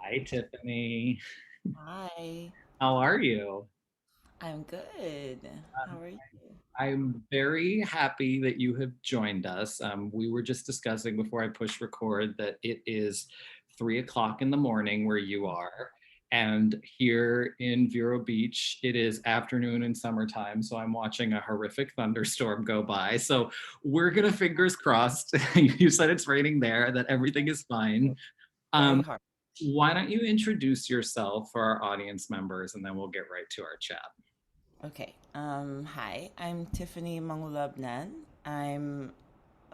Hi, Tiffany. Hi, How are you? I'm good. How Um, are you? I'm very happy that you have joined us. We were just discussing before I push record that it is 3 o'clock in the morning where you are. And here in Vero Beach, it is afternoon and summertime. So I'm watching a horrific thunderstorm go by. So we're going to fingers crossed. You said it's raining there, that everything is fine. Very Um, hard. why don't you introduce yourself for our audience members and then we'll get right to our chat. Okay. Hi, I'm Tiffany Mangulabnan. I'm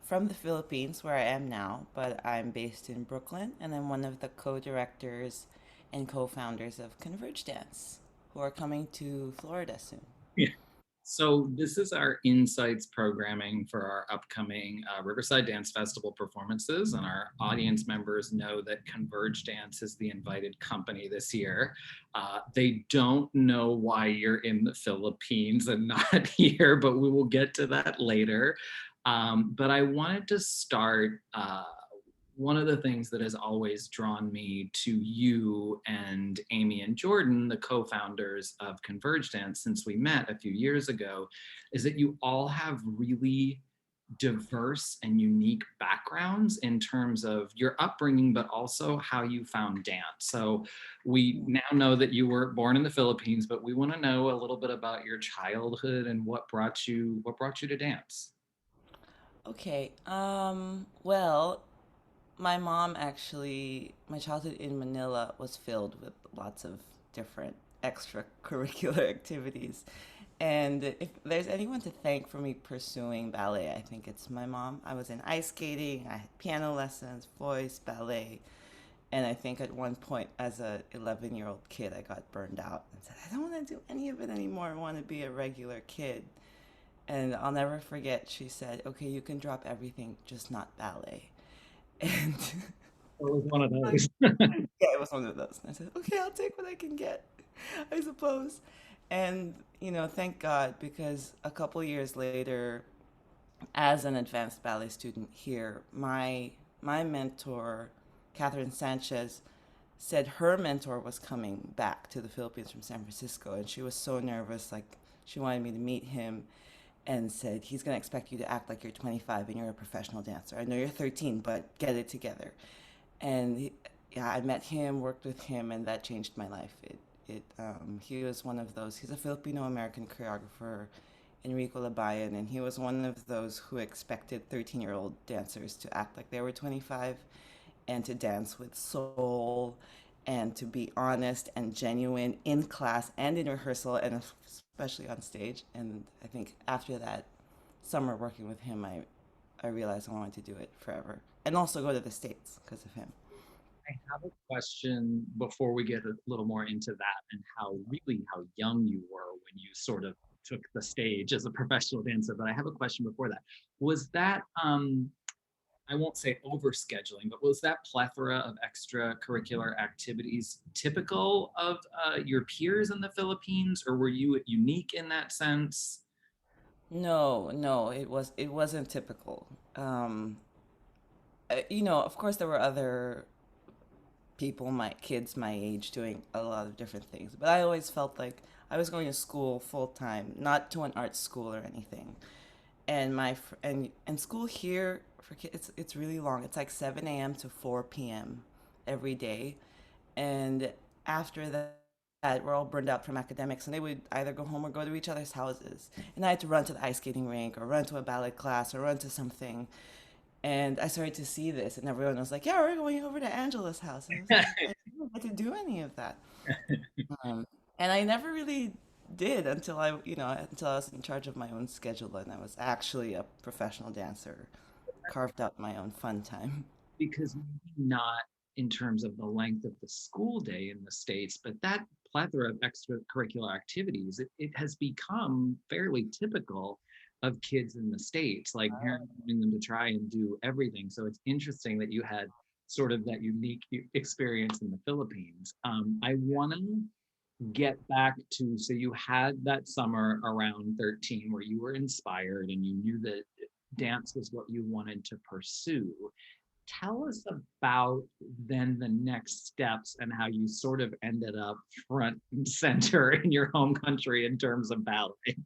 from the Philippines, where I am now, but I'm based in Brooklyn, and I'm one of the co-directors and co-founders of konverjdans, who are coming to Florida soon. Yeah. So this is our insights programming for our upcoming Riverside Dance Festival performances, and our audience members know that Converge Dance is the invited company this year. They don't know why you're in the Philippines and not here, but we will get to that later. But I wanted to start. One of the things that has always drawn me to you and Amy and Jordan, the co-founders of Converge Dance, since we met a few years ago, is that you all have really diverse and unique backgrounds in terms of your upbringing, but also how you found dance. So we Mm. now know that you were born in the Philippines, but we want to know a little bit about your childhood and what brought you to dance. Okay. Well, my mom actually, my childhood in Manila was filled with lots of different extracurricular activities. And if there's anyone to thank for me pursuing ballet, I think it's my mom. I was in ice skating, I had piano lessons, voice, ballet. And I think at one point as a 11-year-old kid, I got burned out and said, I don't want to do any of it anymore. I want to be a regular kid. And I'll never forget, she said, okay, you can drop everything, just not ballet. And It was one of I those. yeah, it was one of those. And I said, okay, I'll take what I can get, I suppose. And, thank God, because a couple years later, as an advanced ballet student here, my mentor, Catherine Sanchez, said her mentor was coming back to the Philippines from San Francisco, and she was so nervous, like she wanted me to meet him, and said he's gonna expect you to act like you're 25 and you're a professional dancer. I know you're 13, but get it together. And yeah, I met him, worked with him, and that changed my life. He was one of those. He's a Filipino American choreographer, Enrico Labayan, and he was one of those who expected 13-year-old dancers to act like they were 25 and to dance with soul and to be honest and genuine in class and in rehearsal and especially on stage. And I think after that summer working with him, I realized I wanted to do it forever and also go to the States because of him. I have a question before we get a little more into that and how young you were when you sort of took the stage as a professional dancer. But I have a question before that. Was that I won't say overscheduling, but was that plethora of extracurricular activities typical of your peers in the Philippines, or were you unique in that sense? No, no, it wasn't typical. Of course there were other people, my kids my age, doing a lot of different things. But I always felt like I was going to school full time, not to an art school or anything. And and school here for kids, it's really long. It's like 7 a.m. to 4 p.m. every day, and after that, we're all burned out from academics, and they would either go home or go to each other's houses. And I had to run to the ice skating rink or run to a ballet class or run to something. And I started to see this, and everyone was like, "Yeah, we're going over to Angela's house." And I was like, "I don't get to do any of that." Um, and I never really did until I was in charge of my own schedule and I was actually a professional dancer, carved out my own fun time. Because maybe not in terms of the length of the school day in the States, but that plethora of extracurricular activities, it has become fairly typical of kids in the States, like parents wanting them to try and do everything. So it's interesting that you had sort of that unique experience in the Philippines. I want to get back to, so you had that summer around 13 where you were inspired and you knew that dance was what you wanted to pursue. tell us about then the next steps and how you sort of ended up front and center in your home country in terms of ballet.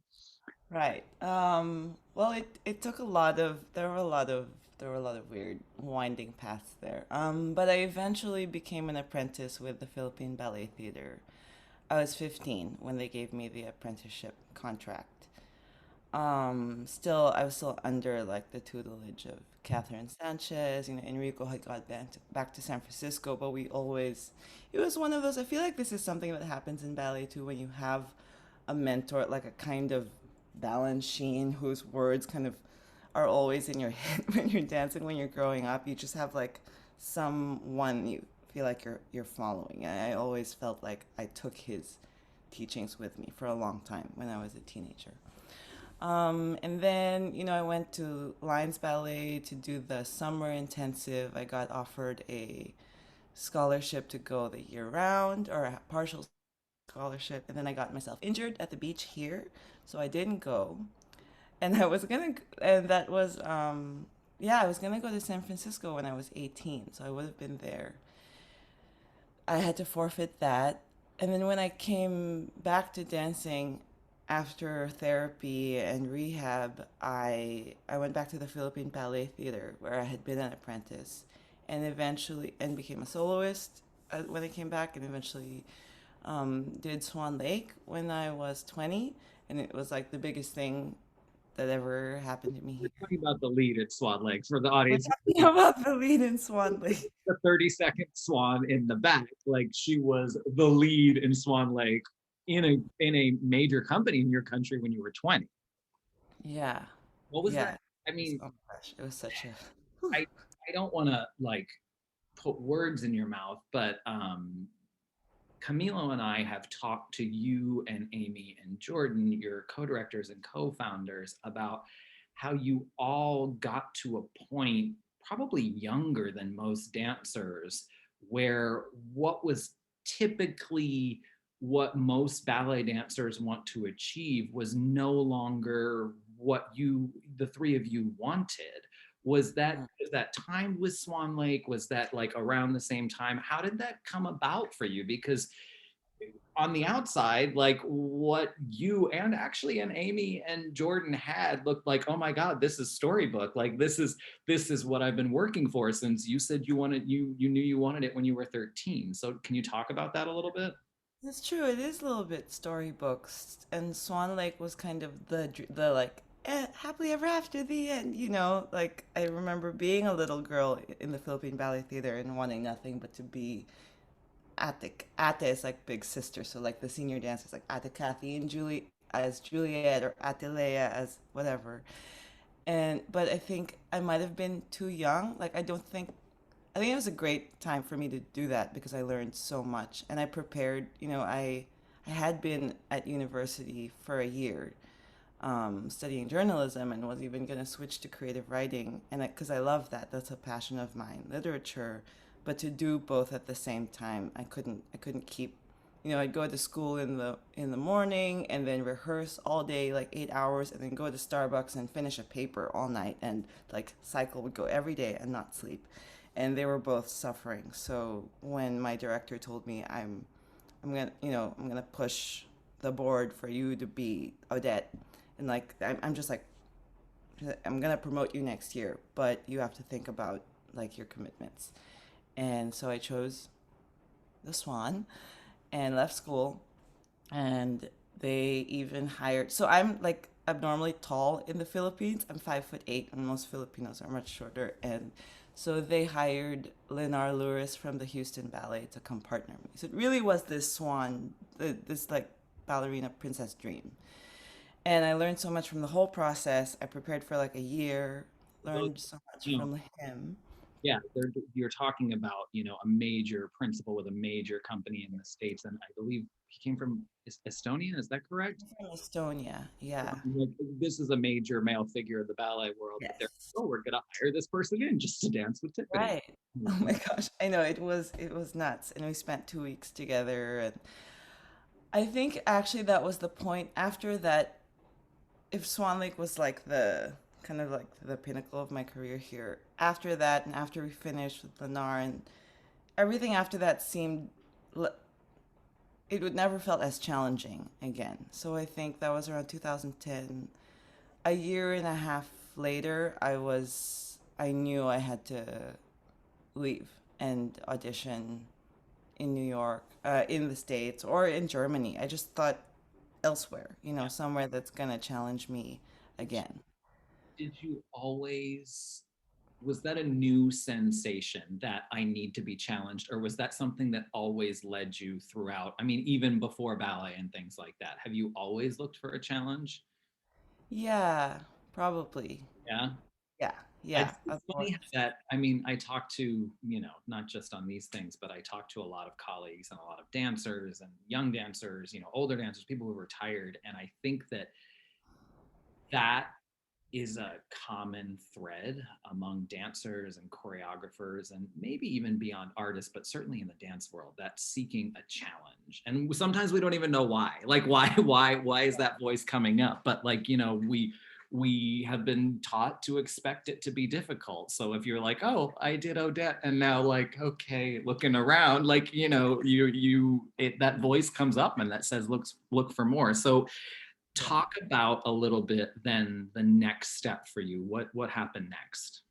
Right. Well, it took a lot of there were a lot of weird winding paths there. But I eventually became an apprentice with the Philippine Ballet Theater. I was 15 when they gave me the apprenticeship contract. Still, I was still under like the tutelage of Catherine Sanchez. You know, Enrico had got back to San Francisco, but it was one of those. I feel like this is something that happens in ballet too, when you have a mentor, like a kind of balance sheen whose words kind of are always in your head when you're dancing, when you're growing up. You just have like someone you feel like you're following. I always felt like I took his teachings with me for a long time when I was a teenager. And then, you know, I went to Lions Ballet to do the summer intensive. I got offered a scholarship to go the year round, or a partial scholarship. And then I got myself injured at the beach here, so I didn't go. And that was, yeah, I was gonna go to San Francisco when I was 18, so I would have been there. I had to forfeit that. And then when I came back to dancing after therapy and rehab, I went back to the Philippine Ballet Theater where I had been an apprentice, and eventually and became a soloist when I came back, and eventually did Swan Lake when I was 20, and it was like the biggest thing that ever happened to me We're here. talking about the lead at Swan Lake for the We're audience. talking about the lead in Swan Lake. The 30-second Swan in the back, like she was the lead in Swan Lake in a major company in your country when you were 20. Yeah, What was that? yeah. I mean, Oh my gosh, it was such a. I I don't want to like put words in your mouth, but Camilo and I have talked to you and Amy and Jordan, your co-directors and co-founders, about how you all got to a point, probably younger than most dancers, where what was typically what most ballet dancers want to achieve was no longer what the three of you wanted. Was that timed with Swan Lake? Was that like around the same time? How did that come about for you? Because on the outside, like what you and actually and Amy and Jordan had looked like, oh my God, this is storybook. Like this is what I've been working for since you said you knew you wanted it when you were 13. So can you talk about that a little bit? It's true. It is a little bit storybooks, and Swan Lake was kind of the like happily ever after the end. You know, like I remember being a little girl in the Philippine Ballet Theater and wanting nothing but to be Ate is like big sister, so like the senior dancers like Ate Kathy and Julie as Juliet or Ate Leia as whatever. And but I think I might have been too young. Like I think it was a great time for me to do that because I learned so much and I prepared. You know, I had been at university for a year studying journalism and was even going to switch to creative writing, and because I love that, that's a passion of mine, literature. But to do both at the same time, I couldn't keep. You know, I'd go to school in the morning and then rehearse all day, like 8 hours, and then go to Starbucks and finish a paper all night, and like cycle would go every day and not sleep. And they were both suffering. So when my director told me I'm gonna push the board for you to be Odette, and like I'm just like I'm gonna promote you next year, but you have to think about like your commitments. And so I chose the Swan and left school, and they even hired. So I'm like abnormally tall in the Philippines. I'm 5'8", and most Filipinos are much shorter. And so they hired Lenar Lewis from the Houston Ballet to come partner me. So it really was this swan, this like ballerina princess dream. And I learned so much from the whole process. I prepared for like a year, Those, learned so much you know, from him. yeah, you're talking about, a major principal with a major company in the States. And I believe he came from Estonia. Is that correct? From Estonia, yeah. Like, this is a major male figure of the ballet world, but they're, Yes. oh, we're gonna hire this person in just to dance with Tiffany. Right. Oh my gosh. I know it was nuts. And we spent 2 weeks together, and I think actually that was the point after that. If Swan Lake was like the kind of like the pinnacle of my career here, after that, and after we finished with Lennar, and everything after that seemed it would never felt as challenging again. So I think that was around 2010. A year and a half later, I knew I had to leave and audition in New York, in the States, or in Germany. I just thought elsewhere, somewhere that's gonna challenge me again. Did you always, was that a new sensation that I need to be challenged, or was that something that always led you throughout? I mean, even before ballet and things like that, have you always looked for a challenge? Yeah, probably. Yeah. Yeah, yeah, It's of course. funny that, I mean, I talk to, not just on these things, but I talk to a lot of colleagues and a lot of dancers and young dancers, older dancers, people who are retired. And I think that that is a common thread among dancers and choreographers and maybe even beyond artists, but certainly in the dance world, that's seeking a challenge. And sometimes we don't even know why. Like why is that voice coming up? But like, we have been taught to expect it to be difficult. So if you're like, oh, I did Odette, and now like, okay, looking around, like, that voice comes up and that says, look for more. So Yeah. talk about a little bit then the next step for you. What happened next?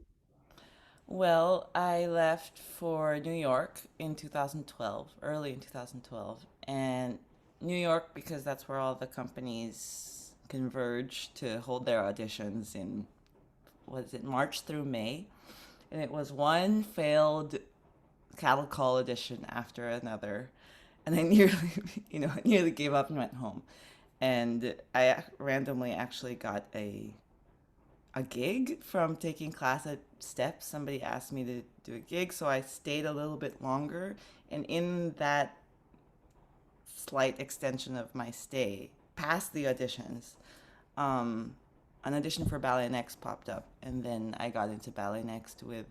Well, I left for New York in 2012, early in 2012, and New York because that's where all the companies converge to hold their auditions in, was it March through May? And it was one failed cattle call audition after another, and I nearly, I nearly gave up and went home. And I randomly actually got a gig from taking class at Steps. Somebody asked me to do a gig, so I stayed a little bit longer. And in that slight extension of my stay, past the auditions, um, an audition for Ballet Next popped up, and then I got into Ballet Next with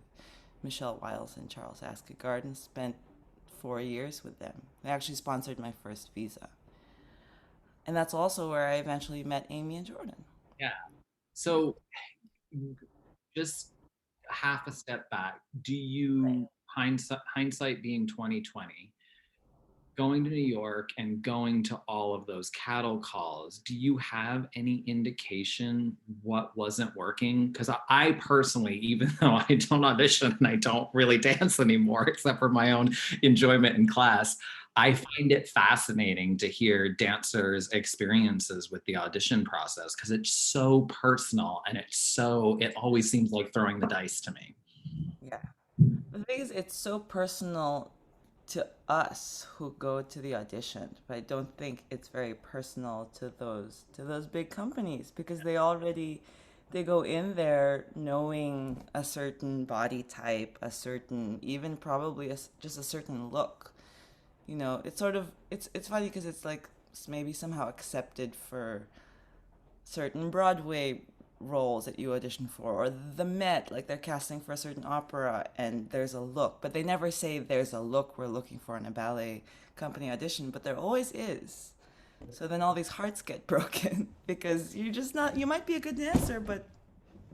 Michelle Wiles and Charles Askegaard and spent 4 years with them. They actually sponsored my first visa. And that's also where I eventually met Amy and Jordan. Yeah. So just half a step back, do you, hindsight being 2020, going to New York and going to all of those cattle calls, do you have any indication what wasn't working? Because I personally, even though I don't audition and I don't really dance anymore, except for my own enjoyment in class, I find it fascinating to hear dancers' experiences with the audition process because it's so personal and it always seems like throwing the dice to me. Yeah. The thing is, it's so personal to us who go to the audition, but I don't think it's very personal to those big companies because they go in there knowing a certain body type, a certain even probably just a certain look. It's sort of it's funny because it's like maybe somehow accepted for certain Broadway roles that you audition for, or the Met, like they're casting for a certain opera and there's a look, but they never say there's a look we're looking for in a ballet company audition, but there always is. So then all these hearts get broken because you're just not, you might be a good dancer, but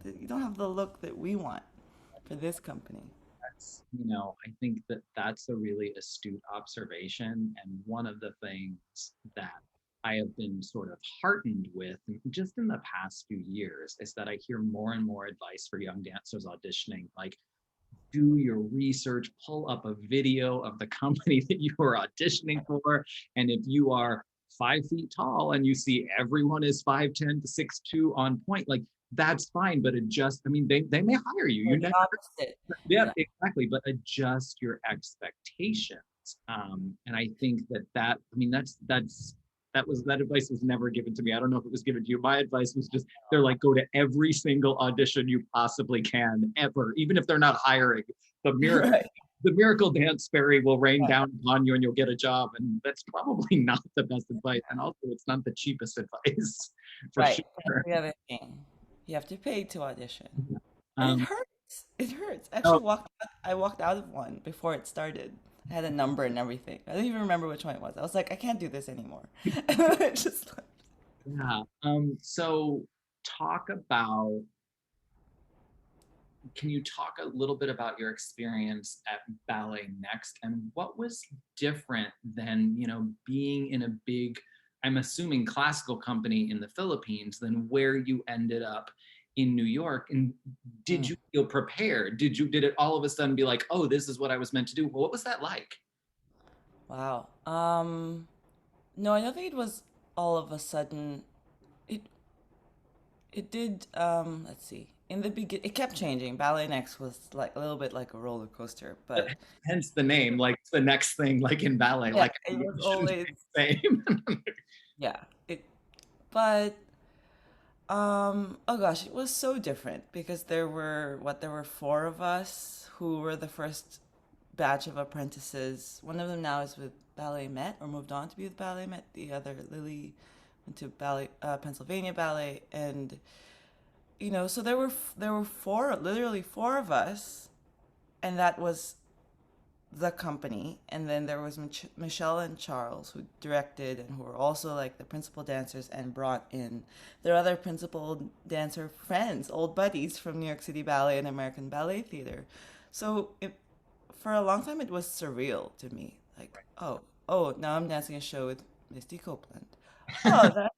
you don't have the look that we want for this company. That's, I think that that's a really astute observation. And one of the things that I have been sort of heartened with just in the past few years is that I hear more and more advice for young dancers auditioning, like do your research, pull up a video of the company that you are auditioning for. And if you are 5 feet tall and you see everyone is 5'10" to 6'2" on point, like that's fine, but adjust. I mean, they may hire you. Or You the never, opposite. yeah, Yeah. exactly. But adjust your expectations. And I think I mean, that advice was never given to me. I don't know if it was given to you. My advice was just, they're like, go to every single audition you possibly can ever, even if they're not hiring. The miracle, Right. the miracle dance fairy will rain Yeah. down upon you and you'll get a job. And that's probably not the best advice. And also it's not the cheapest advice for Right. That's sure. the other thing. You have to pay to audition. And it Um, hurts. It hurts. so I walked out of one before it started. I had a number and everything. I don't even remember which one it was. I was like, I can't do this anymore. And then I just left. yeah. So talk about can you talk a little bit about your experience at Ballet Next and what was different than, being in a big, I'm assuming classical company in the Philippines than where you ended up in New York? And did Mm. you feel prepared? Did it all of a sudden be like, oh, this is what I was meant to do? What was that like? Wow. No, I don't think it was all of a sudden. It it did. Let's see. In the begin, it kept changing. Ballet Next was like a little bit like a roller coaster, But but hence the name, like the next thing, like in ballet, yeah, like it it was shouldn't always be the same. yeah. It but oh gosh, it was so different because there were four of us who were the first batch of apprentices. One of them now is with Ballet Met or moved on to be with Ballet Met. The other, Lily, went to Ballet Pennsylvania Ballet, and so there were four, literally four of us, and that was the company. And then there was Michelle and Charles who directed and who were also like the principal dancers and brought in their other principal dancer friends, old buddies from New York City Ballet and American Ballet Theater. So for a long time it was surreal to me. Like, oh, now I'm dancing a show with Misty Copeland. Oh, that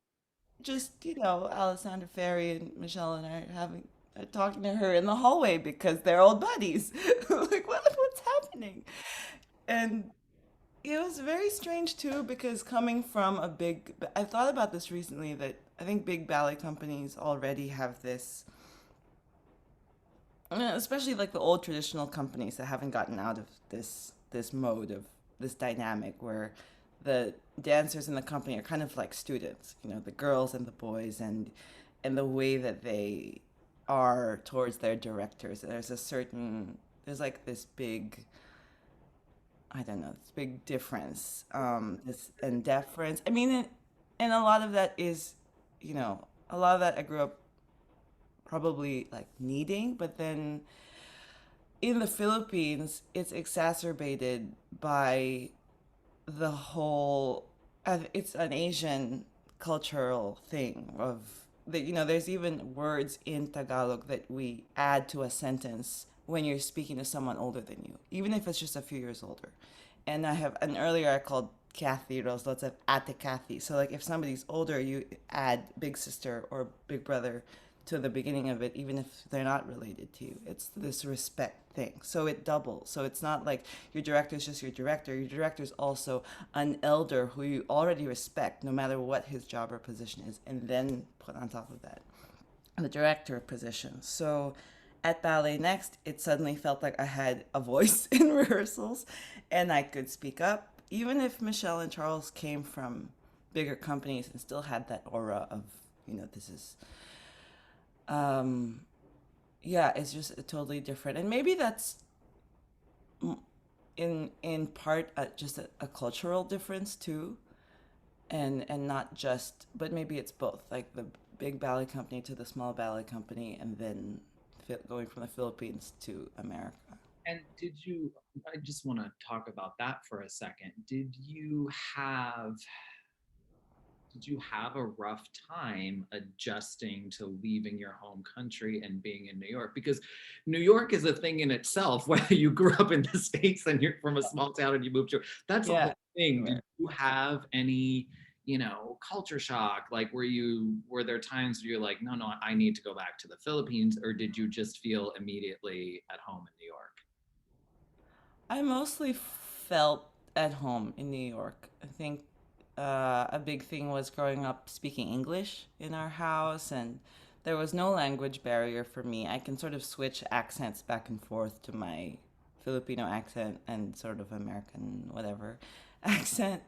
just, Alessandra Ferry and Michelle and I are talking to her in the hallway because they're old buddies. Like, what's happening? And it was very strange too because coming from I thought about this recently that I think big ballet companies already have this, especially like the old traditional companies that haven't gotten out of this mode of this dynamic where the dancers in the company are kind of like students, the girls and the boys, and the way that they are towards their directors. There's like this big, I don't know, this big difference, this and deference. I mean, and a lot of that is, a lot of that I grew up probably like needing, but then in the Philippines, it's exacerbated by the whole, it's an Asian cultural thing of that, there's even words in Tagalog that we add to a sentence when you're speaking to someone older than you, even if it's just a few years older. And earlier I called Kathy Rose, lots of Ate Kathy. So like if somebody's older, you add big sister or big brother to the beginning of it, even if they're not related to you. It's this respect thing. So it doubles. So it's not like your director is just your director. Your director is also an elder who you already respect, no matter what his job or position is, and then put on top of that the director position. So at Ballet Next, it suddenly felt like I had a voice in rehearsals and I could speak up, even if Michelle and Charles came from bigger companies and still had that aura of, this is um, yeah, it's just totally different. And maybe that's in part just a cultural difference too, and not just, but maybe it's both, like the big ballet company to the small ballet company, and then going from the Philippines to America. And I just want to talk about that for a second. Have did you have a rough time adjusting to leaving your home country and being in New York? Because New York is a thing in itself, whether you grew up in the States and you're from a small town and you moved to, that's a Yeah, whole thing. Did everywhere. you have any, culture shock? Like, were there times where you're like, no, no, I need to go back to the Philippines? Or did you just feel immediately at home in New York? I mostly felt at home in New York. I think a big thing was growing up speaking English in our house, and there was no language barrier for me. I can sort of switch accents back and forth to my Filipino accent and sort of American, whatever, accent.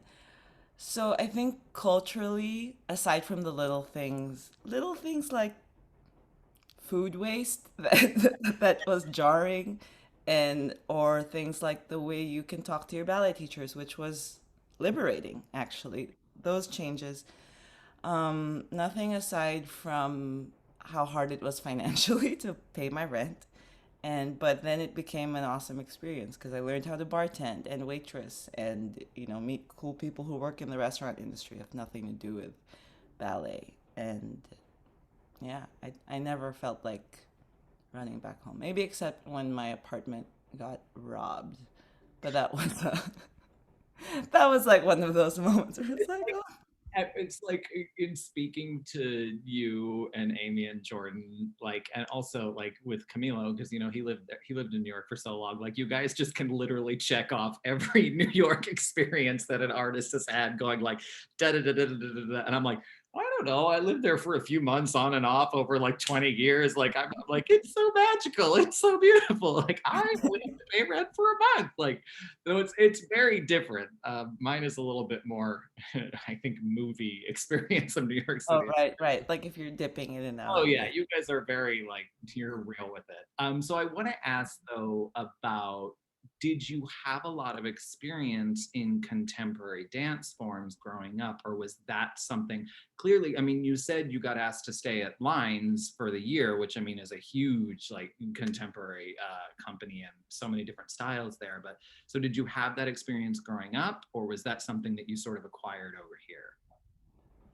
So I think culturally, aside from the little things like food waste that was jarring, and or things like the way you can talk to your ballet teachers, which was liberating actually, those changes. Nothing aside from how hard it was financially to pay my rent, and but then it became an awesome experience because I learned how to bartend and waitress and meet cool people who work in the restaurant industry, have nothing to do with ballet. And yeah, I never felt like running back home. Maybe except when my apartment got robbed. But that was that was like one of those moments where it's like, oh, It's like in speaking to you and Amy and Jordan, like, and also like with Camilo, because he lived in New York for so long. Like, you guys just can literally check off every New York experience that an artist has had, going like da da da da da da da. And I'm like, I don't know. I lived there for a few months on and off over like 20 years. Like, I'm like, it's so magical. It's so beautiful. Like, we have to pay rent for a month. Like, so it's very different. Mine is a little bit more, I think, movie experience of New York oh, City. right, right. Like if you're dipping in and out Oh of yeah, it. you guys are very like, you're real with it. So I want to ask though about, did you have a lot of experience in contemporary dance forms growing up, or was that something, clearly, I mean, you said you got asked to stay at Lines for the year, which I mean is a huge like contemporary company and so many different styles there. But so did you have that experience growing up, or was that something that you sort of acquired over here?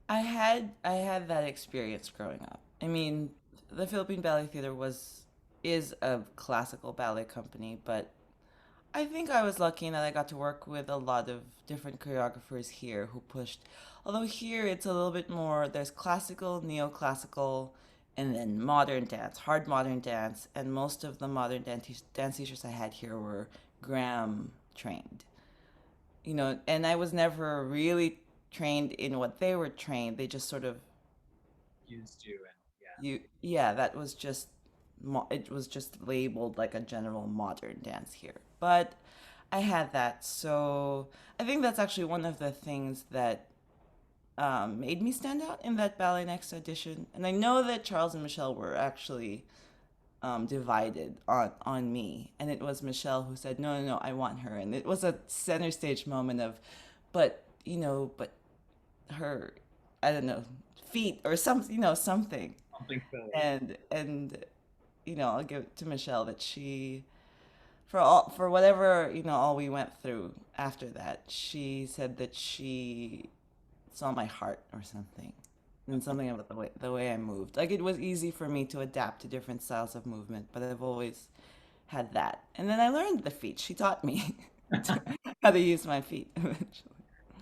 I had that experience growing up. I mean, the Philippine Ballet Theater was is a classical ballet company, but I think I was lucky in that I got to work with a lot of different choreographers here who pushed. Although here it's a little bit more, there's classical, neoclassical, and then modern dance, hard modern dance, and most of the modern dance teachers I had here were Graham trained. And I was never really trained in what they were trained. They just sort of Used you and yeah. yeah, that was just it was just labeled like a general modern dance here. But I had that, so I think that's actually one of the things that made me stand out in that Ballet Next audition. And I know that Charles and Michelle were actually divided on me, and it was Michelle who said, "No, no, no, I want her." And it was a center stage moment of, but her, I don't know, feet or something. Something silly. And I'll give it to Michelle that she, for whatever, all we went through after that, she said that she saw my heart or something. And something about the way I moved. Like it was easy for me to adapt to different styles of movement, but I've always had that. And then I learned the feet. She taught me how to use my feet eventually.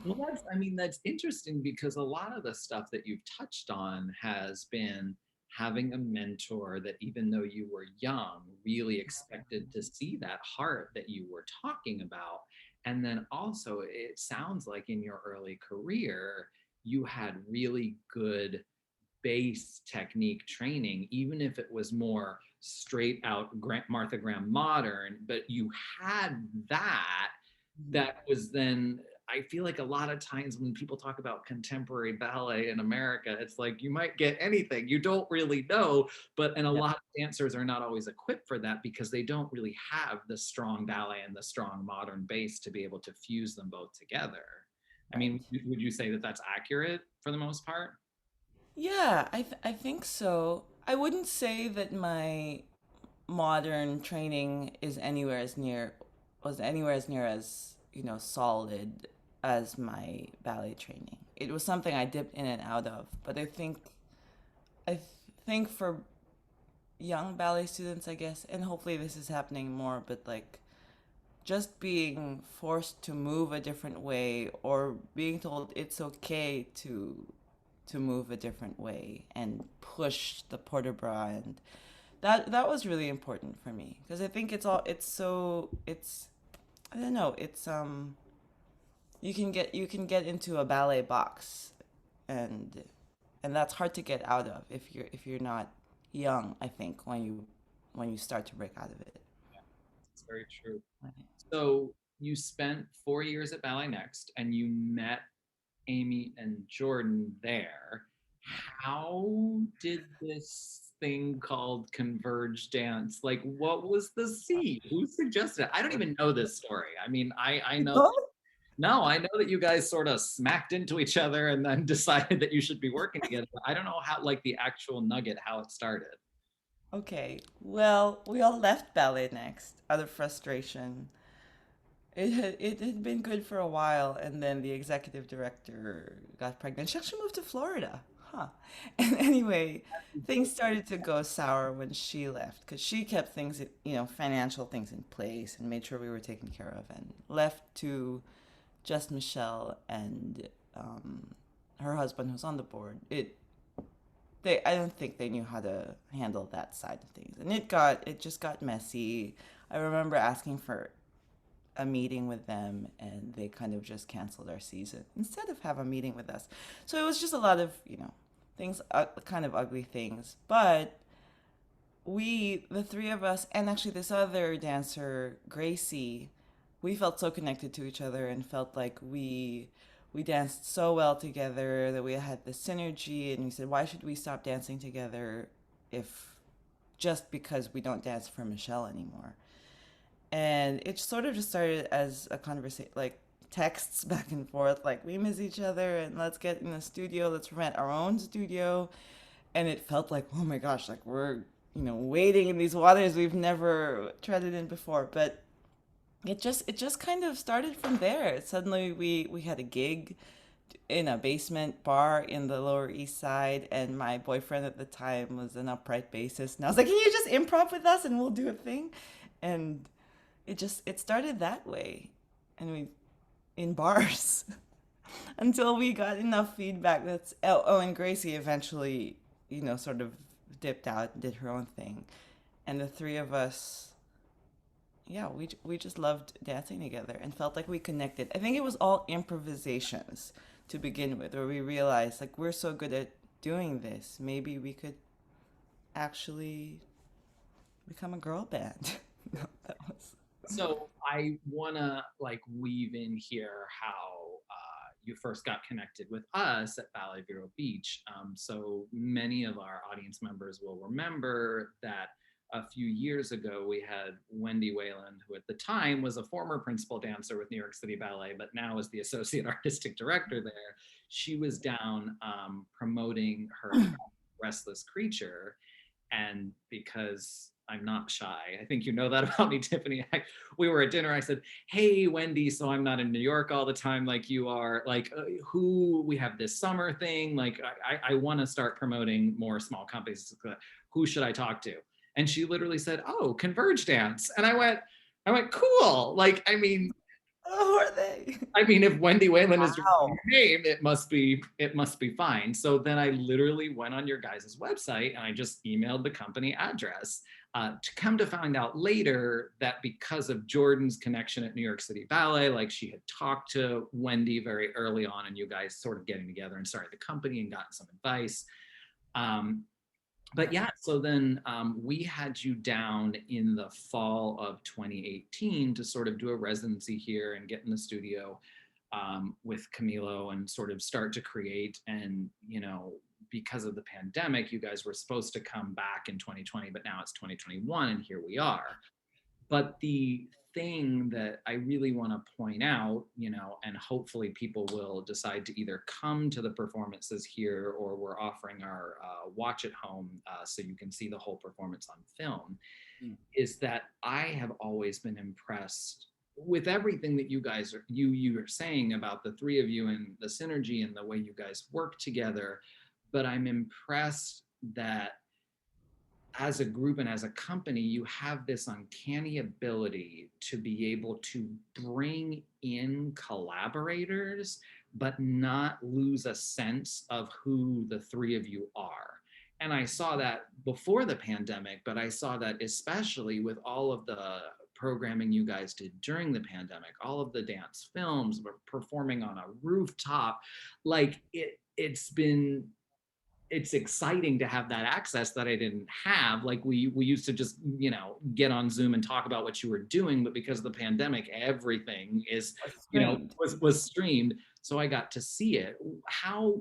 Well, I mean, that's interesting because a lot of the stuff that you've touched on has been having a mentor that, even though you were young, really expected to see that heart that you were talking about. And then also, it sounds like in your early career, you had really good base technique training, even if it was more straight out Martha Graham modern, but you had that Mhm. that was then, I feel like a lot of times when people talk about contemporary ballet in America, it's like you might get anything, you don't really know. And a Yeah, lot of dancers are not always equipped for that because they don't really have the strong ballet and the strong modern base to be able to fuse them both together. I mean, right. would you say that that's accurate for the most part? Yeah, I think so. I wouldn't say that my modern training was anywhere as near as, solid as my ballet training. It was something I dipped in and out of, but I think for young ballet students, I guess, and hopefully this is happening more, but like just being forced to move a different way or being told it's okay to move a different way and push the port de bras, and that was really important for me because I think it's I don't know, it's you can get into a ballet box, and that's hard to get out of if you're not young, I think, when you start to break out of it. It's very true. Right. So you spent 4 years at Ballet Next and you met Amy and Jordan there. How did this thing called Converge dance? Like, what was the seed? Who suggested it? I don't even know this story. I mean, I You know, don't? no, I know that you guys sort of smacked into each other and then decided that you should be working together. But I don't know how, like, the actual nugget, how it started. Okay. Well, we all left ballet next out of frustration. It had been good for a while, and then the executive director got pregnant. She actually moved to Florida. huh. And anyway, things started to go sour when she left because she kept things, financial things in place and made sure we were taken care of, and left to just Michelle and her husband who's on the board. I don't think they knew how to handle that side of things, and it just got messy. I remember asking for a meeting with them, and they kind of just canceled our season instead of have a meeting with us. So it was just a lot of things, kind of ugly things. But the three of us, and actually this other dancer, Gracie, we felt so connected to each other and felt like we danced so well together that we had this synergy. And we said, why should we stop dancing together if just because we don't dance for Michelle anymore? And it sort of just started as a conversation, like texts back and forth, like we miss each other and let's get in the studio, let's rent our own studio. And it felt like, oh my gosh, like we're wading in these waters we've never treaded in before. But it just kind of started from there. Suddenly we had a gig in a basement bar in the Lower East Side, and my boyfriend at the time was an upright bassist, and I was like, can you just improv with us and we'll do a thing? And it started that way, and we in bars until we got enough feedback. And Gracie eventually sort of dipped out and did her own thing, and the three of us, yeah, we just loved dancing together and felt like we connected. I think it was all improvisations to begin with, where we realized like we're so good at doing this, maybe we could actually become a girl band. No, that was So I wanna like weave in here how you first got connected with us at Ballet Vero Beach. So many of our audience members will remember that a few years ago we had Wendy Wayland, who at the time was a former principal dancer with New York City Ballet, but now is the associate artistic director there. She was down promoting her Restless Creature, and because I'm not shy, I think you know that about me, Tiffany. We were at dinner. I said, "Hey, Wendy, so I'm not in New York all the time like you are. Like, who we have this summer thing. Like, I want to start promoting more small companies. Who should I talk to?" And she literally said, "Oh, konverjdans." And I went, "Cool." Like, oh, who are they? I mean, if Wendy Whalen is your Wow. name, it must be fine. So then I literally went on your guys' website and I just emailed the company address, to come to find out later that because of Jordan's connection at New York City Ballet, like she had talked to Wendy very early on, and you guys sort of getting together and started the company and gotten some advice. Um, but yeah, so then we had you down in the fall of 2018 to sort of do a residency here and get in the studio with Camilo and sort of start to create. And, because of the pandemic, you guys were supposed to come back in 2020, but now it's 2021 and here we are. But the thing that I really want to point out, and hopefully people will decide to either come to the performances here, or we're offering our watch at home, so you can see the whole performance on film, Mm. is that I have always been impressed with everything that you are saying about the three of you and the synergy and the way you guys work together. But I'm impressed that as a group and as a company, you have this uncanny ability to be able to bring in collaborators, but not lose a sense of who the three of you are. And I saw that before the pandemic, but I saw that especially with all of the programming you guys did during the pandemic, all of the dance films, were performing on a rooftop. Like it's exciting to have that access that I didn't have. Like we used to just, get on Zoom and talk about what you were doing, but because of the pandemic, everything is, Or streamed. was streamed. So I got to see it. How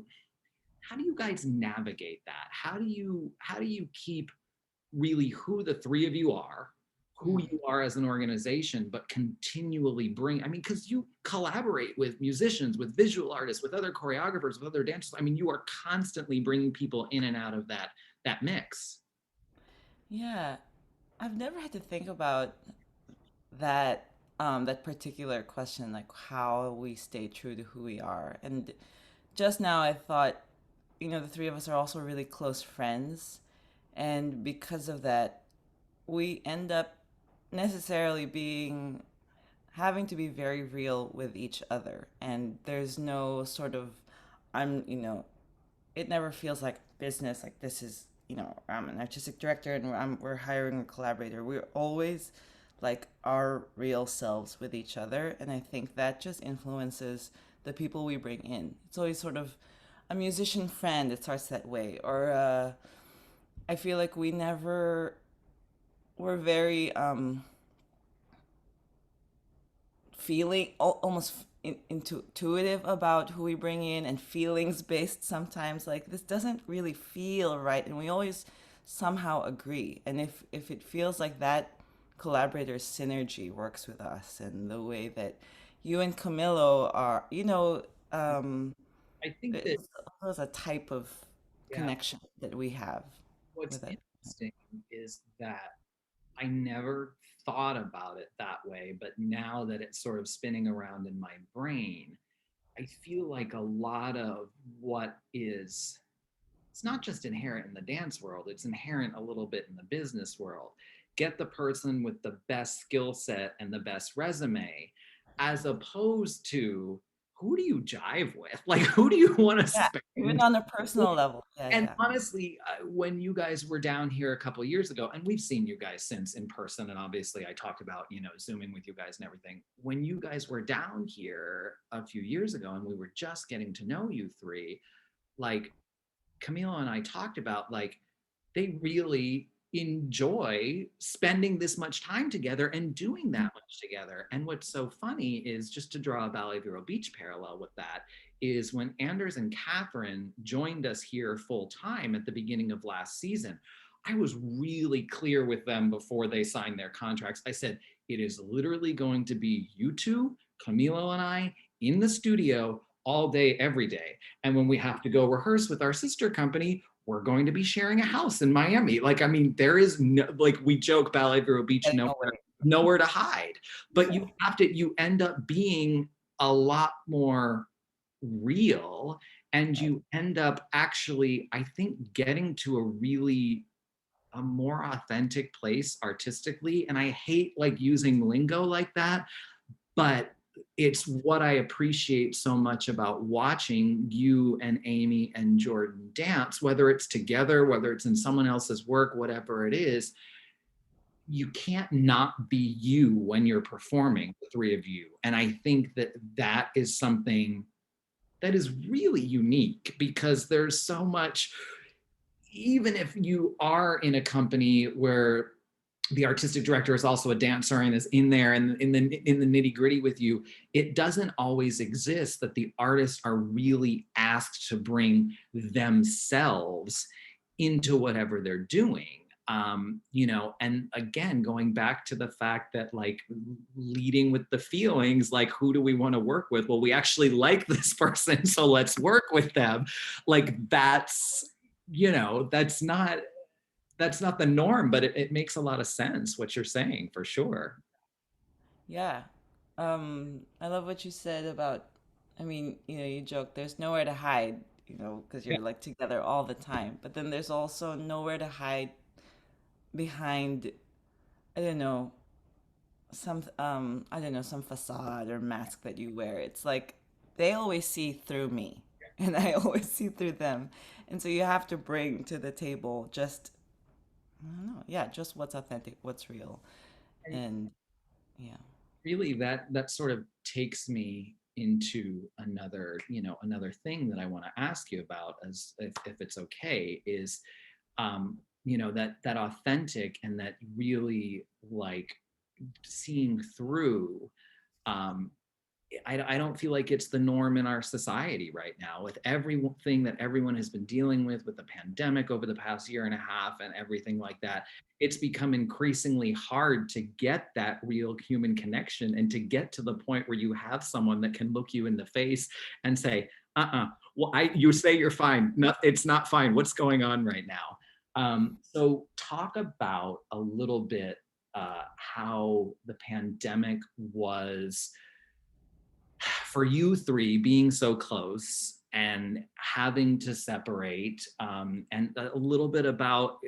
do you guys navigate that? How do you keep really who the three of you are, who Mm. you are as an organization, but continually bring, because you collaborate with musicians, with visual artists, with other choreographers, with other dancers. You are constantly bringing people in and out of that mix. Yeah, I've never had to think about that particular question, like how we stay true to who we are. And just now I thought the three of us are also really close friends. And because of that, we end up necessarily having to be very real with each other. And there's no sort of, it never feels like business, like this is, I'm an artistic director and we're hiring a collaborator. We're always like our real selves with each other. And I think that just influences the people we bring in. It's always sort of a musician friend, it starts that way. Or I feel like we're very feeling almost intuitive about who we bring in and feelings based sometimes, like this doesn't really feel right, and we always somehow agree. And if it feels like that collaborator synergy works with us, and the way that you and Camilo are, I think that, there's a type of yeah, connection that we have what's with it. interesting is that I never thought about it that way, but now that it's sort of spinning around in my brain, I feel like a lot of what is, it's not just inherent in the dance world, it's inherent a little bit in the business world. Get the person with the best skill set and the best resume, as opposed to who do you jive with? Like, who do you want to Yeah, even spend? on a personal level. Yeah, And yeah. honestly, when you guys were down here a couple of years ago, and we've seen you guys since in person, and obviously I talked about, Zooming with you guys and everything. When you guys were down here a few years ago and we were just getting to know you three, like Camila and I talked about, like, they really enjoy spending this much time together and doing that much together. And what's so funny is, just to draw a Ballet Vero Beach parallel with that, is when Anders and Catherine joined us here full time at the beginning of last season, I was really clear with them before they signed their contracts. I said, it is literally going to be you two, Camilo and I, in the studio all day, every day. And when we have to go rehearse with our sister company, we're going to be sharing a house in Miami. Like, I mean, there is no, like, we joke Ballet Vero Beach, Getting nowhere, away. nowhere to hide. But Yeah. you end up being a lot more real, and you end up actually, I think, getting to a more authentic place artistically. And I hate like using lingo like that, but it's what I appreciate so much about watching you and Amy and Jordan dance, whether it's together, whether it's in someone else's work, whatever it is. You can't not be you when you're performing, the three of you. And I think that that is something that is really unique, because there's so much, even if you are in a company where the artistic director is also a dancer and is in there and in the nitty gritty with you, it doesn't always exist that the artists are really asked to bring themselves into whatever they're doing. And again, going back to the fact that, like, leading with the feelings, like, who do we want to work with? Well, we actually like this person, so let's work with them. Like, that's not the norm, but it makes a lot of sense what you're saying, for sure. Yeah. I love what you said about, I mean, you joke, there's nowhere to hide, because Yeah. you're like together all the time. But then there's also nowhere to hide behind, I don't know, some facade or mask that you wear. It's like they always see through me and I always see through them. And so you have to bring to the table just, I don't know, yeah, just what's authentic, what's real. And And yeah. really, that sort of takes me into another thing that I want to ask you about, as if it's okay, is that authentic and that really, like, seeing through. um I don't feel like it's the norm in our society right now, with everything that everyone has been dealing with the pandemic over the past year and a half and everything like that. It's become increasingly hard to get that real human connection, and to get to the point where you have someone that can look you in the face and say, well, you say you're fine. No, it's not fine. What's going on right now? So talk about a little bit how the pandemic was for you three, being so close, and having to separate, and a little bit about,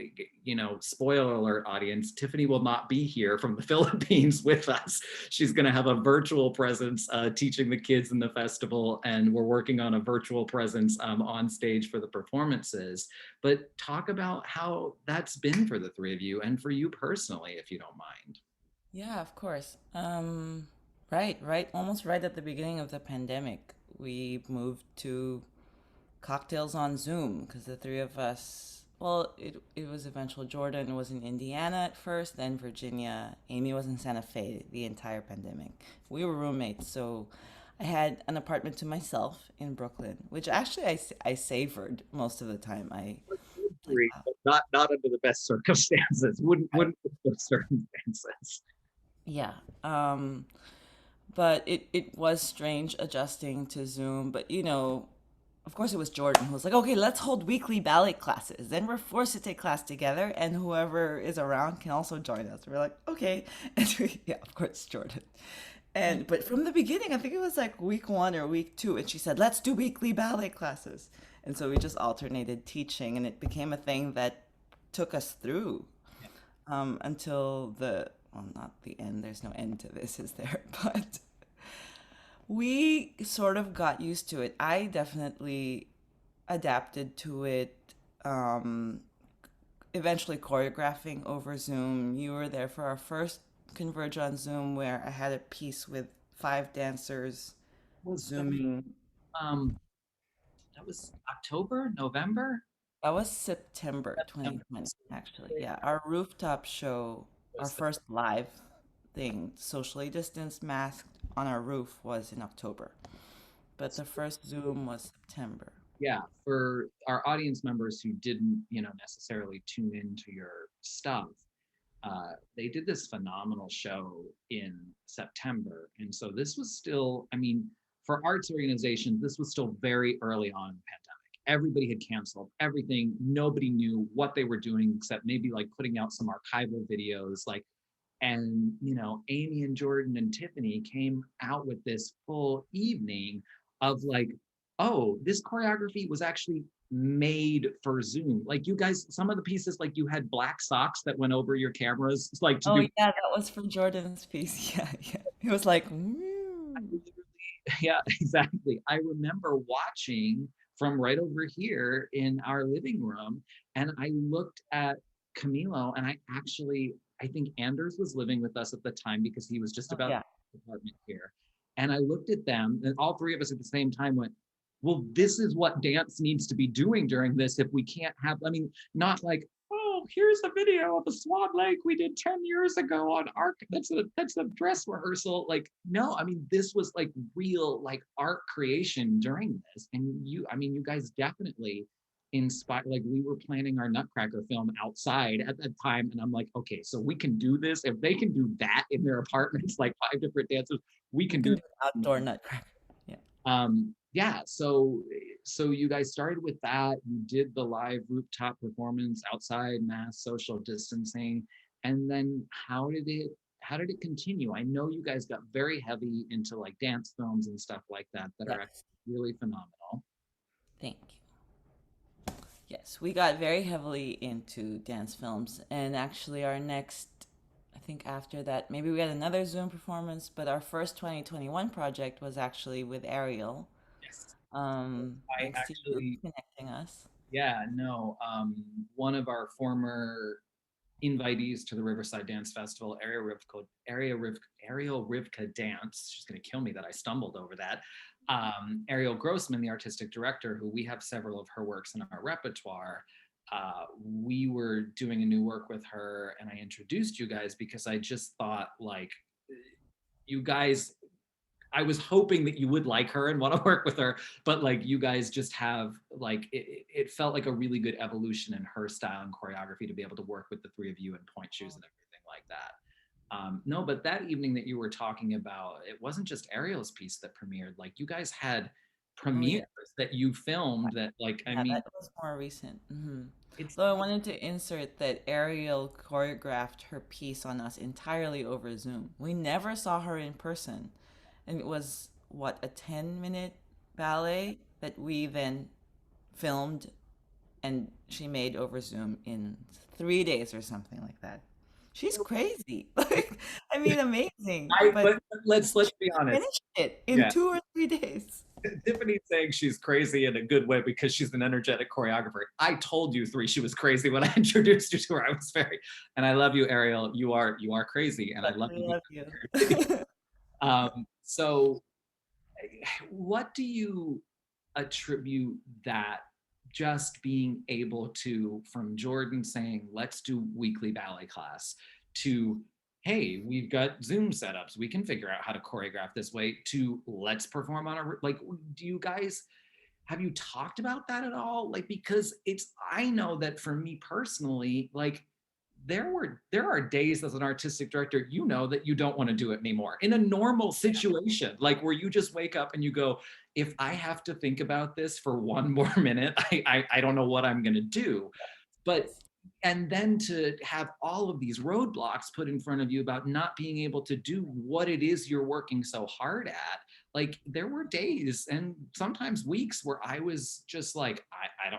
spoiler alert audience, Tiffany will not be here from the Philippines with us. She's going to have a virtual presence teaching the kids in the festival, and we're working on a virtual presence on stage for the performances. But talk about how that's been for the three of you and for you personally, if you don't mind. Yeah, of course. Right, almost right at the beginning of the pandemic, we moved to cocktails on Zoom because the three of us, well, it was eventual. Jordan was in Indiana at first, then Virginia. Amy was in Santa Fe the entire pandemic. We were roommates, so I had an apartment to myself in Brooklyn, which actually I savored most of the time. I like, Agree, but not under the best circumstances. Wouldn't with those circumstances. yeah. But it was strange adjusting to Zoom. But of course, it was Jordan who was like, okay, let's hold weekly ballet classes. Then we're forced to take class together, and whoever is around can also join us. We're like, okay. Yeah, of course, Jordan. But from the beginning, I think it was like week 1 or week 2, and she said, let's do weekly ballet classes. And so we just alternated teaching, and it became a thing that took us through until well, not the end. There's no end to this, is there? But we sort of got used to it. I definitely adapted to it. Um, Eventually choreographing over Zoom. You were there for our first Converge on Zoom where I had a piece with 5 dancers Was that zooming. um that was October, November? That was September September. 2020, actually. Yeah, our rooftop show, our Was the first live thing, socially distanced, masked on our roof, was in October. But the first Zoom was September. Yeah, for our audience members who didn't, necessarily tune into your stuff, they did this phenomenal show in September. And so this was still, I mean, for arts organizations, this was still very early on in the pandemic. Everybody had canceled everything. Nobody knew what they were doing except maybe like putting out some archival videos. And Amy and Jordan and Tiffany came out with this full evening of like, oh, this choreography was actually made for Zoom. Like you guys, some of the pieces, like you had black socks that went over your cameras, like to Oh do. yeah, that was from Jordan's piece. Yeah, yeah. It was like, mm. Yeah, exactly. I remember watching from right over here in our living room, and I looked at Camilo, and I think Anders was living with us at the time because he was just Oh about yeah. to apartment here. And I looked at them, and all three of us at the same time went, well, this is what dance needs to be doing during this if we can't have, I mean, not like, oh, here's a video of a Swan Lake we did 10 years ago on art. That's a dress rehearsal. Like, no, I mean, this was like real like art creation during this. And you guys definitely inspired, like we were planning our Nutcracker film outside at that time. And I'm like, okay, so we can do this. If they can do that in their apartments, like 5 different dancers, we You can can do do outdoor nutcracker. Yeah. yeah, so you guys started with that. You did the live rooftop performance outside, mass social distancing, and then how did it continue? I know you guys got very heavy into like dance films and stuff like that that are Yes. really phenomenal. Thank you. Yes, we got very heavily into dance films, and actually, our next, I think after that, maybe we had another Zoom performance, but our first 2021 project was actually with Ariel. Yes. I Thanks to you actually, connecting us. yeah, no, one of our former invitees to the Riverside Dance Festival, Ariel Rivka Dance. She's going to kill me that I stumbled over that. Ariel Grossman, the artistic director, who we have several of her works in our repertoire. We were doing a new work with her, and I introduced you guys because I just thought, like, you guys, I was hoping that you would like her and want to work with her, but like you guys just have like it felt like a really good evolution in her style and choreography to be able to work with the three of you in point shoes and everything like that. No, but that evening that you were talking about, it wasn't just Ariel's piece that premiered. Like you guys had Oh premieres yeah, that you filmed that, like, I yeah, mean, that was more recent. it's Though I wanted to insert that Ariel choreographed her piece on us entirely over Zoom. We never saw her in person, and it was what, a 10-minute ballet, that we then filmed and she made over Zoom in 3 days or something like that. She's crazy. Like, I mean, amazing. But But let's she be honest. finished it in Yeah, 2 or 3 days. Tiffany's saying she's crazy in a good way because she's an energetic choreographer. I told you three she was crazy when I introduced you to her. I was very, and I love you, Ariel. You are crazy, and I But love I you. love you. So, what do you attribute that just being able to, from Jordan saying, let's do weekly ballet class, to, hey, we've got Zoom setups, we can figure out how to choreograph this way, to let's perform on a, like, do you guys, have you talked about that at all? Like, because it's, I know that for me personally, like, there are days as an artistic director, you know, that you don't want to do it anymore in a normal situation, like where you just wake up and you go, if I have to think about this for one more minute, I don't know what I'm going to do. But Yes. and then to have all of these roadblocks put in front of you about not being able to do what it is you're working so hard at, like there were days and sometimes weeks where I was just like, I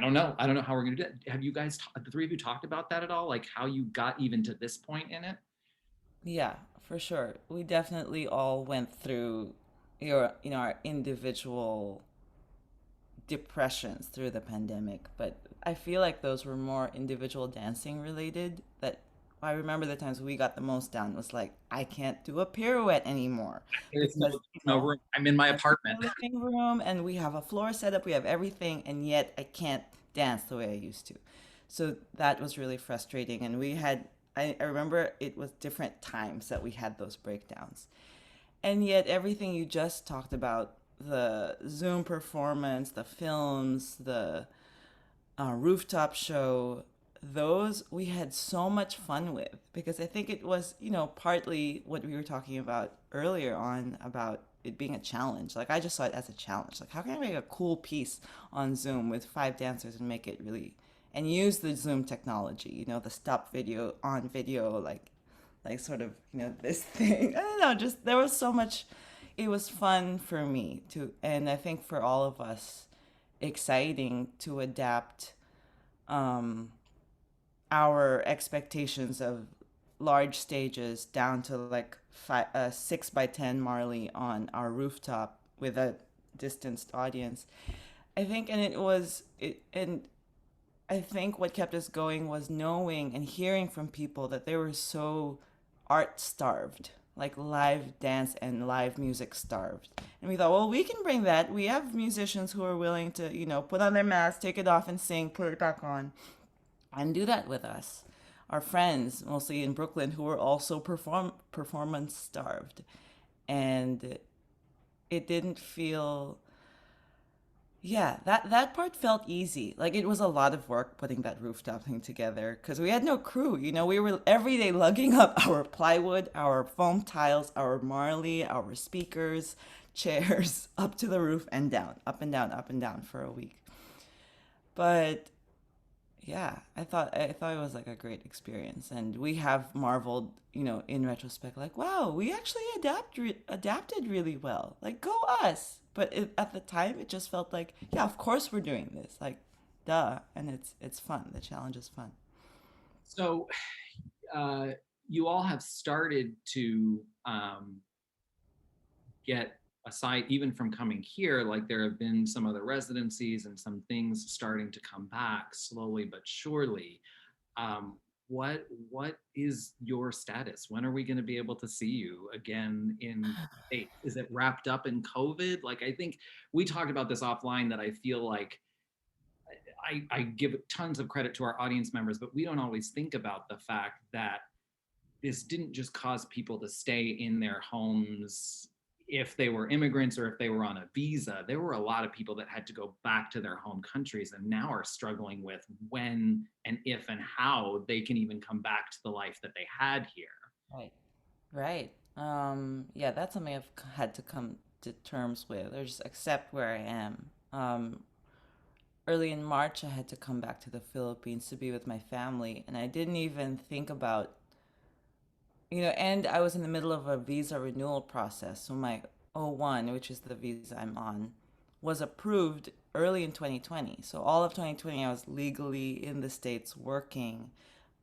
don't know how we're going to do it. Have you guys, the three of you, talked about that at all? Like how you got even to this point in it? Yeah, for sure. We definitely all went through our individual depressions through the pandemic, but I feel like those were more individual dancing related. That I remember the times we got the most down was like, I can't do a pirouette anymore There's because, no room. I'm in my I'm in apartment. my living room and we have a floor set up, we have everything, and yet I can't dance the way I used to. So that was really frustrating. And I remember it was different times that we had those breakdowns. And yet, everything you just talked about, the Zoom performance, the films, the rooftop show, those we had so much fun with because I think it was, partly what we were talking about earlier on about it being a challenge. Like, I just saw it as a challenge. Like, how can I make a cool piece on Zoom with 5 dancers and make it really, and use the Zoom technology, the stop video on video, like sort of, this thing. I don't know, just there was so much. It was fun for me to, and I think for all of us, exciting to adapt um, our expectations of large stages down to like 6 by 10 Marley on our rooftop with a distanced audience. I think, and it was it, and I think what kept us going was knowing and hearing from people that they were so art starved, like live dance and live music starved. And we thought, well, we can bring that. We have musicians who are willing to, put on their mask, take it off and sing, put it back on, and do that with us. Our friends, mostly in Brooklyn, who were also performance starved. And it didn't feel, yeah, that part felt easy. Like it was a lot of work putting that rooftop thing together because we had no crew. We were every day lugging up our plywood, our foam tiles, our marley, our speakers, chairs up to the roof and down, up and down, up and down for a week. But yeah, I thought it was like a great experience, and we have marveled, in retrospect, like wow, we actually adapted really well. Like go us! But at the time, it just felt like yeah, of course we're doing this. Like, duh, and it's fun. The challenge is fun. So, uh, you all have started to get aside, even from coming here, like there have been some other residencies and some things starting to come back slowly but surely. Um, what is your status? When are we going to be able to see you again in the States? Is it wrapped up in COVID? Like I think we talked about this offline that I feel like I give tons of credit to our audience members, but we don't always think about the fact that this didn't just cause people to stay in their homes if they were immigrants or if they were on a visa. There were a lot of people that had to go back to their home countries and now are struggling with when and if and how they can even come back to the life that they had here. Right. Right. Yeah, that's something I've had to come to terms with, or just accept where I am. Early in March, I had to come back to the Philippines to be with my family, and I didn't even think about, and I was in the middle of a visa renewal process. So my O1, which is the visa I'm on, was approved early in 2020. So all of 2020, I was legally in the States working.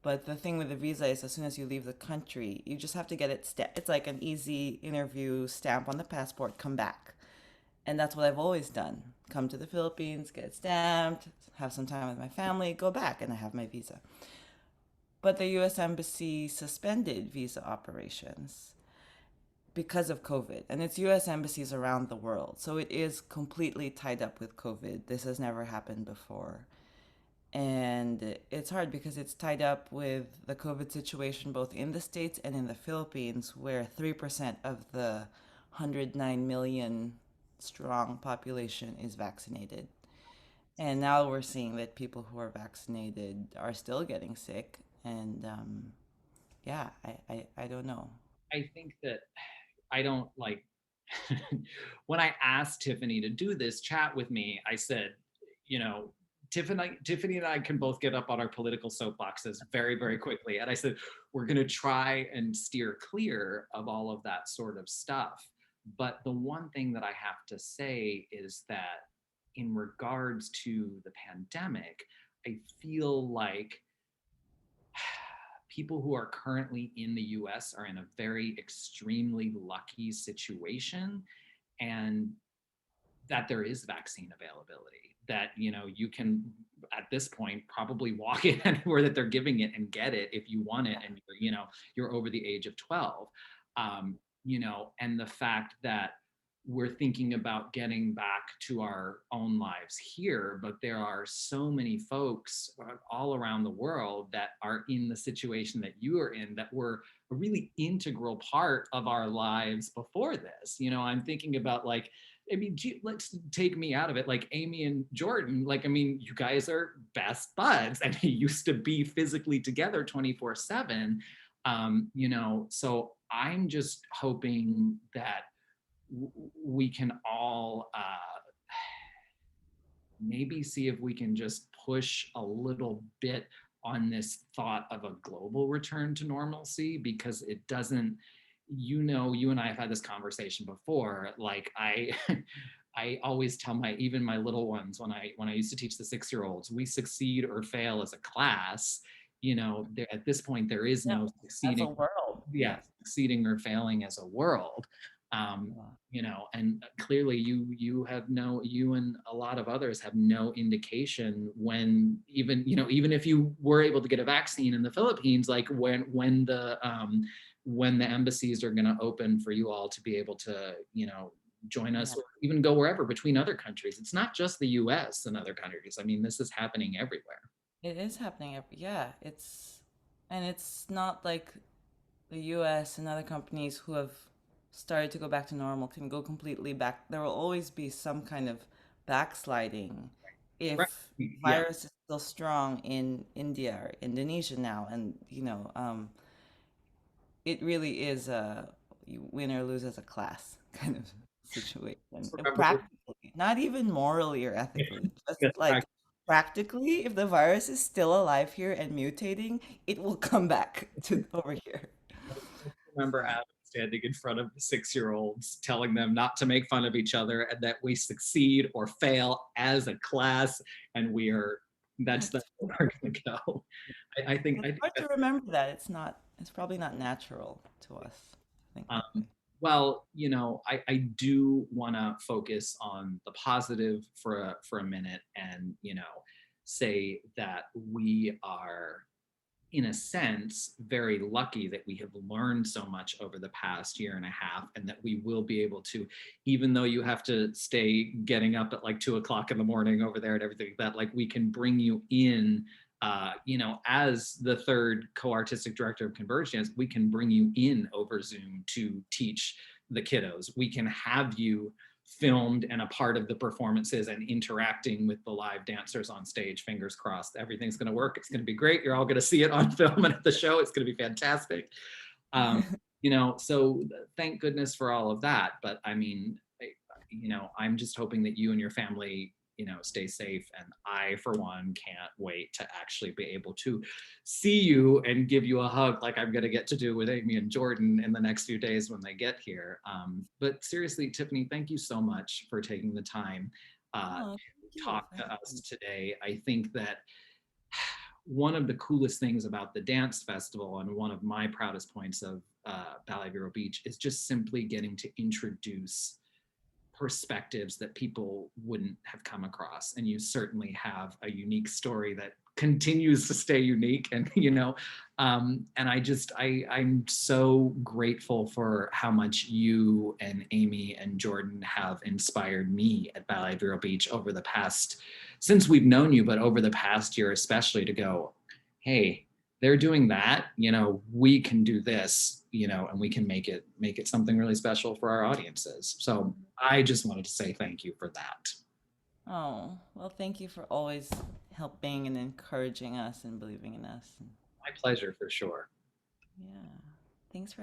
But the thing with the visa is, as soon as you leave the country, you just have to get it stamped. It's like an easy interview, stamp on the passport, come back. And that's what I've always done. Come to the Philippines, get it stamped, have some time with my family, go back, and I have my visa. But the US Embassy suspended visa operations because of COVID. And it's US embassies around the world. So it is completely tied up with COVID. This has never happened before. And it's hard because it's tied up with the COVID situation both in the States and in the Philippines, where 3% of the 109 million strong population is vaccinated. And now we're seeing that people who are vaccinated are still getting sick. And yeah, I don't know. I think that I don't like when I asked Tiffany to do this chat with me, I said, you know, Tiffany and I can both get up on our political soapboxes very, very quickly. And I said, we're going to try and steer clear of all of that sort of stuff. But the one thing that I have to say is that in regards to the pandemic, I feel like people who are currently in the US are in a very extremely lucky situation, and that there is vaccine availability, that you can at this point probably walk in anywhere that they're giving it and get it if you want it, and you're over the age of 12. And the fact that we're thinking about getting back to our own lives here, but there are so many folks all around the world that are in the situation that you are in, that were a really integral part of our lives before this. I'm thinking about, like, I mean, let's take me out of it. Like Amy and Jordan, like, I mean, you guys are best buds and you used to be physically together 24/7. So I'm just hoping that we can all maybe see if we can just push a little bit on this thought of a global return to normalcy, because it doesn't, you and I have had this conversation before. Like I always tell even my little ones, when I used to teach the 6-year-olds, we succeed or fail as a class. At this point there is Yeah, no as a succeeding, world. yeah, Yes. succeeding or failing as a world. um, Yeah. and clearly you and a lot of others have no indication when, even if you were able to get a vaccine in the Philippines, like when the embassies are going to open for you all to be able to join Yeah. us, or even go wherever between other countries. It's not just the US and other countries. I mean, this is happening everywhere. It is happening yeah, and it's not like the US and other companies who have started to go back to normal can go completely back. There will always be some kind of backsliding Right. if Yeah. virus is still strong in India or Indonesia now, and it really is a you win or lose as a class kind of situation. Remember, Practically, not even morally or ethically, just yes, like practically, if the virus is still alive here and mutating, it will come back to over here. remember So Adam standing in front of the 6-year-olds, telling them not to make fun of each other, and that we succeed or fail as a class, and that's it's where we're going to go. I it's think hard that to remember that it's probably not natural to us to think that um, way. well, I do want to focus on the positive for a minute, and say that we are, in a sense, very lucky that we have learned so much over the past year and a half, and that we will be able to, even though you have to stay getting up at like 2 o'clock in the morning over there and everything like that, like we can bring you in, as the third co-artistic director of Convergence, we can bring you in over Zoom to teach the kiddos. We can have you filmed and a part of the performances and interacting with the live dancers on stage. Fingers crossed, everything's going to work. It's going to be great. You're all going to see it on film and at the show. It's going to be fantastic. Um, so thank goodness for all of that. But I mean, I'm just hoping that you and your family, stay safe. And I, for one, can't wait to actually be able to see you and give you a hug like I'm going to get to do with Amy and Jordan in the next few days when they get here. But seriously, Tiffany, thank you so much for taking the time Oh, thank to you talk for to having us me. today. I think that one of the coolest things about the dance festival, and one of my proudest points of Ballet Vero Beach, is just simply getting to introduce perspectives that people wouldn't have come across. And you certainly have a unique story that continues to stay unique. And and I'm so grateful for how much you and Amy and Jordan have inspired me at Ballet Vero Beach over the past, since we've known you, but over the past year especially, to go, hey, they're doing that, we can do this, and we can make it something really special for our audiences. So I just wanted to say thank you for that. Oh, well, thank you for always helping and encouraging us and believing in us. My pleasure, for sure. Yeah. Thanks for